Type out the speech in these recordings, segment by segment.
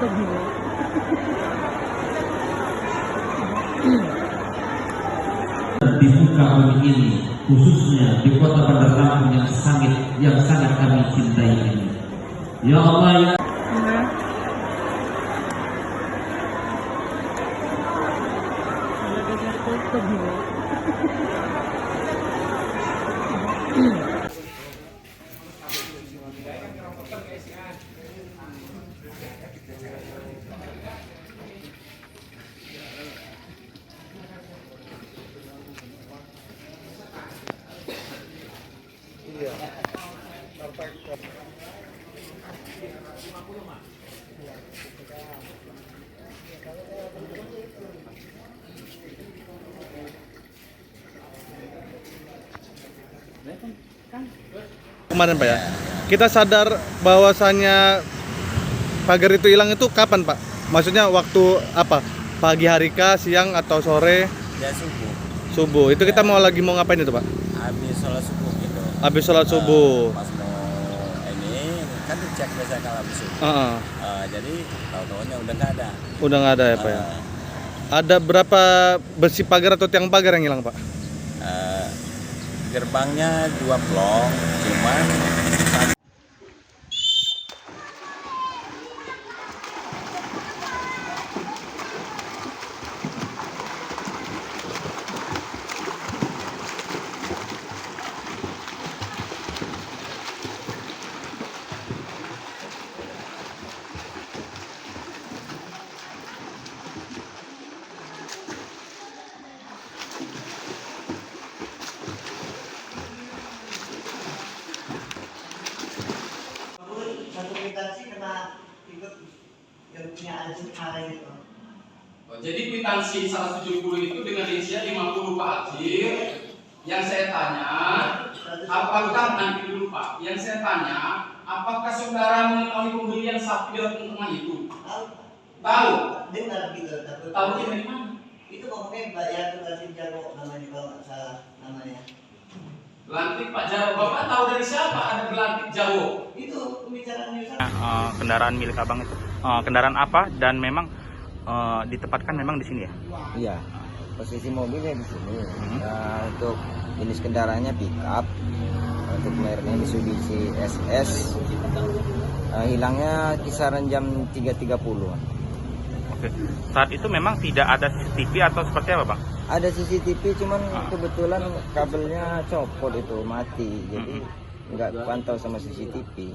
Di Sukabumi ini, khususnya di kota Bandar Lampung yang sangat kami cintai ini. Ya Allah ya. Kemarin Pak ya, kita sadar bahwasannya pagar itu hilang itu kapan Pak? Maksudnya waktu apa? Pagi hari kah, siang atau sore? Ya subuh. Subuh. Itu kita mau ngapain itu Pak? Habis sholat subuh gitu. Habis sholat subuh. Pas mau ini kan dicek biasa kalau habis subuh. Jadi tahu-tahunya udah nggak ada. Udah nggak ada ya Pak ya? Ada berapa besi pagar atau tiang pagar yang hilang Pak? Gerbangnya 2 blok, cuman satu kwitansi kena ikut yang punya anjing kemarin itu. Jadi kwitansi 170 itu dengan rincian 50 Pak Ajir. Yang saya tanya, apakah nanti dulu Pak? Yang saya tanya, apakah saudara mengetahui pembelian sapi di tengah itu? Tahu? Dengar gitu. Tahu dari mana? Itu ngomongnya Mbak ya Gelantik Jarwo namanya kalau nggak salah namanya. Gelantik Pak Jarwo. Bapak tahu dari siapa ada Gelantik Jarwo? Itu pembicaraan Yusuf. Kendaraan milik abang itu kendaraan apa dan memang ditempatkan memang di sini ya? iya. Posisi mobilnya di sini. Nah, untuk jenis kendaraannya pickup. Untuk mereknya Mitsubishi SS. Hilangnya kisaran jam 3.30. Oke. Saat itu memang tidak ada CCTV atau seperti apa bang? Ada CCTV, cuman kebetulan kabelnya copot itu mati, jadi nggak pantau sama CCTV.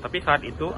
Tapi saat itu